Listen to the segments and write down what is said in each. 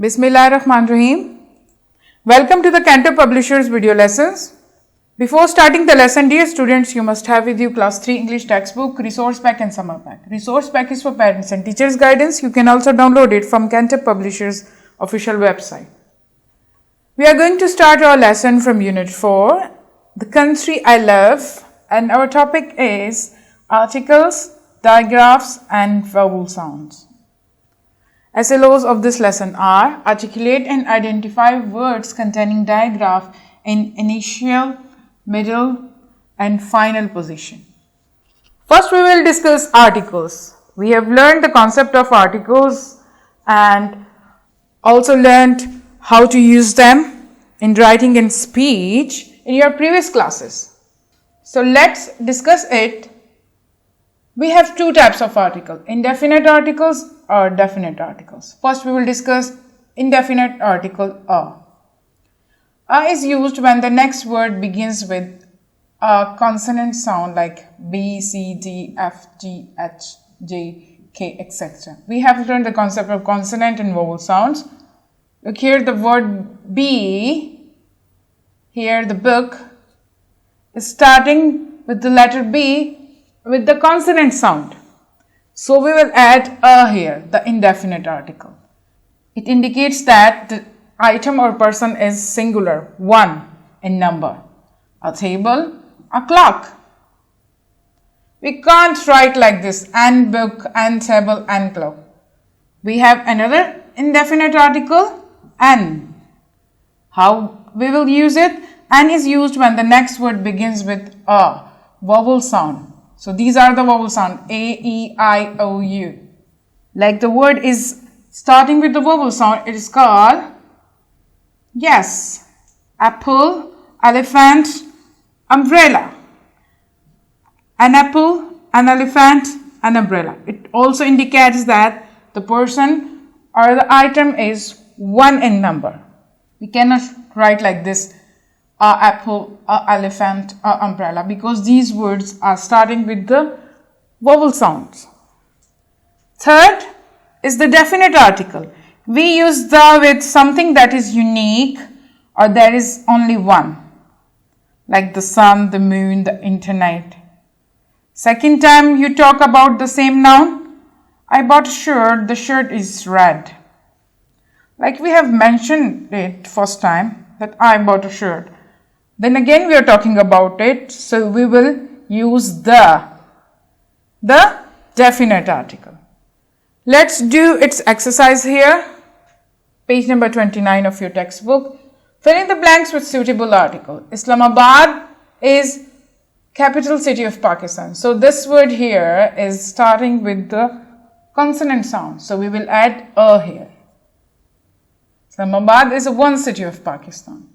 Bismillahirrahmanirrahim. Welcome to the Cantab Publishers video lessons. Before starting the lesson, dear students, you must have with you class 3 English textbook, resource pack and summer pack. Resource pack is for parents and teachers guidance. You can also download it from Cantab Publishers official website. We are going to start our lesson from unit 4, the country I love, and our topic is articles, digraphs and vowel sounds. SLOs of this lesson are articulate and identify words containing digraph in initial, middle and final position. First we will discuss articles. We have learned the concept of articles and also learned how to use them in writing and speech in your previous classes. So let's discuss it. We have two types of article, indefinite articles or definite articles. First we will discuss indefinite article a. A is used when the next word begins with a consonant sound like B, C, D, F, G, H, J, K, etc. We have learned the concept of consonant and vowel sounds. Look here, the word B, here the book is starting with the letter B with the consonant sound. So we will add a here, the indefinite article. It indicates that the item or person is singular, one in number. A table, a clock. We can't write like this, and book, and table, and clock. We have another indefinite article, an. How we will use it? An is used when the next word begins with a vowel sound. So these are the vowel sound A, E, I, O, U. Like the word is starting with the vowel sound, it is called, yes, apple, elephant, umbrella. An apple, an elephant, an umbrella. It also indicates that the person or the item is one in number. We cannot write like this, apple, elephant, umbrella, because these words are starting with the vowel sounds. Third is the definite article. We use the with something that is unique or there is only one, like the sun, the moon, the internet. Second time you talk about the same noun, I bought a shirt, the shirt is red. Like we have mentioned it first time that I bought a shirt. Then again we are talking about it, so we will use the definite article. Let's do its exercise here. Page number 29 of your textbook. Fill in the blanks with suitable article. Islamabad is capital city of Pakistan. So this word here is starting with the consonant sound. So we will add a here. Islamabad is one city of Pakistan.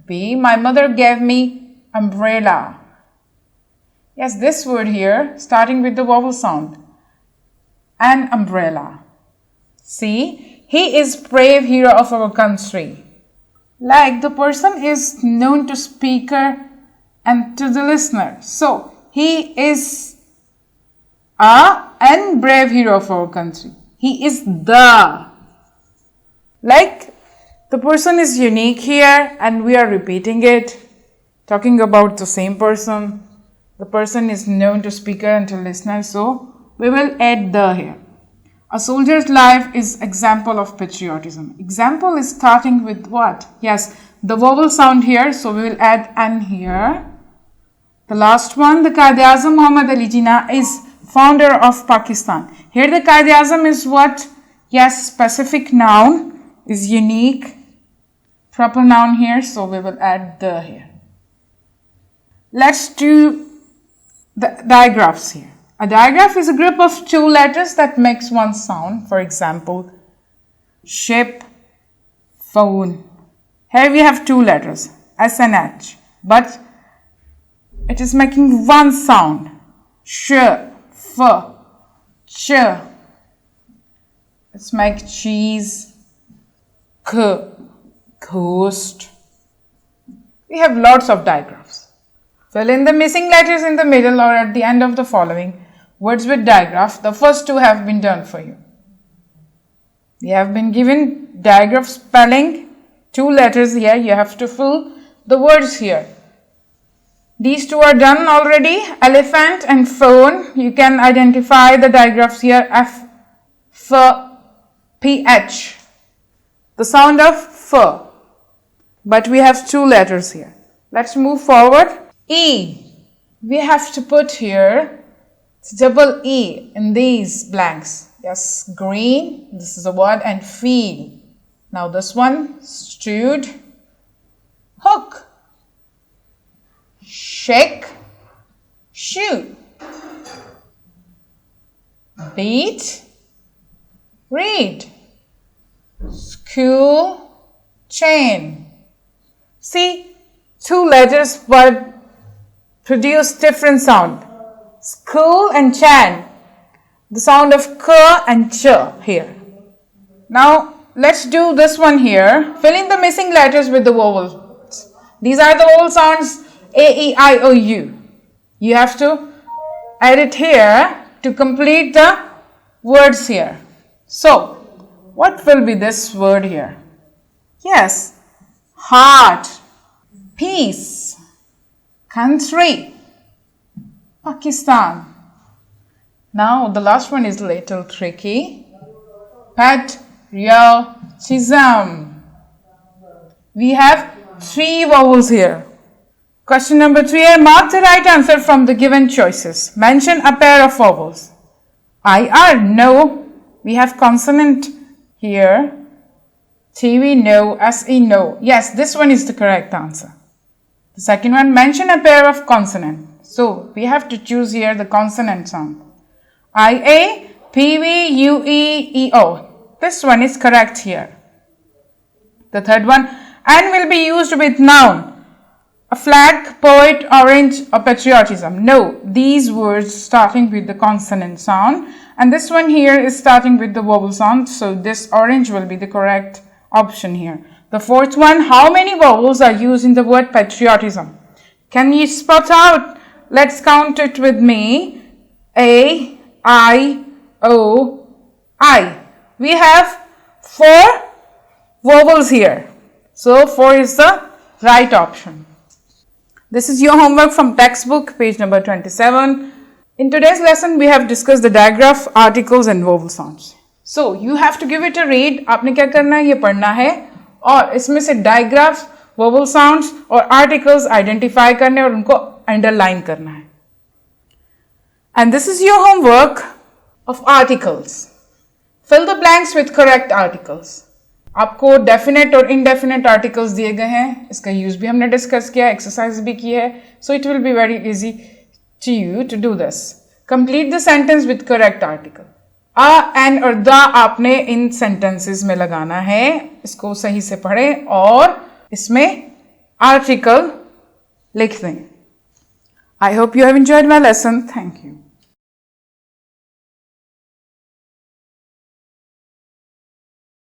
B, my mother gave me umbrella. Yes, this word here starting with the vowel sound. An umbrella. C, he is brave hero of our country. Like the person is known to speaker and to the listener. So he is an brave hero of our country. He is the. Like the person is unique here and we are repeating it, talking about the same person. The person is known to speaker and to listener, so we will add the here. A soldier's life is example of patriotism. Example is starting with what? Yes, the vowel sound here, so we will add an here. The last one, the Quaid-e-Azam Muhammad Ali Jinnah is founder of Pakistan. Here the Quaid-e-Azam is what? Yes, specific noun is unique. Proper noun here, so we will add the here. Let's do the digraphs here. A digraph is a group of two letters that makes one sound. For example, ship, phone. Here we have two letters, S and H, but it is making one sound. Sh, f, ch. Let's make cheese, k. Ghost. We have lots of digraphs. Fill in the missing letters in the middle or at the end of the following words with digraph. The first two have been done for you. We have been given digraph spelling, 2 letters here. You have to fill the words here. These 2 are done already, elephant and phone. You can identify the digraphs here, F, F, P, H. The sound of F. But we have 2 letters here. Let's move forward. E. We have to put here double E in these blanks. Yes, green. This is a word, and feel. Now this one, stewed. Hook. Shake. Shoe. Beat. Read. School. Chain. See, 2 letters but produce different sound. School and chan. The sound of k and ch here. Now let's do this one here. Fill in the missing letters with the vowels. These are the vowel sounds A, E, I, O, U. You have to add it here to complete the words here. So, what will be this word here? Yes, heart, peace, country, Pakistan. Now the last one is a little tricky. Patriotism. We have 3 vowels here. Question number 3 here. Mark the right answer from the given choices. Mention a pair of vowels. IR, no. We have consonant here. TV, no. SE, no. Yes, this one is the correct answer. The second one, mention a pair of consonant. So, we have to choose here the consonant sound. IA, PV, UE, EO. This one is correct here. The third one, and will be used with noun. A flag, poet, orange, or patriotism. No, these words starting with the consonant sound. And this one here is starting with the vowel sound. So, this orange will be the correct option here. The fourth one, how many vowels are used in the word patriotism? Can you spot out? Let's count it with me. A, I, O, I. We have 4 vowels here. So, 4 is the right option. This is your homework from textbook, page number 27. In today's lesson, we have discussed the digraph, articles and vowel sounds. So, you have to give it a read. आपने क्या करना है? ये पढ़ना है और इसमें से digraphs, vowel sounds और articles identify करने और उनको underline करना है. And this is your homework of articles. Fill the blanks with correct articles. आपको definite और indefinite articles दिए गए हैं. इसका use भी हमने discuss किया, exercise भी की है. So it will be very easy to you to do this. Complete the sentence with correct article. A, an और the आपने इन sentences में लगाना है. इसको सही से पढ़ें और इसमें article लिख दें. I hope you have enjoyed my lesson. Thank you.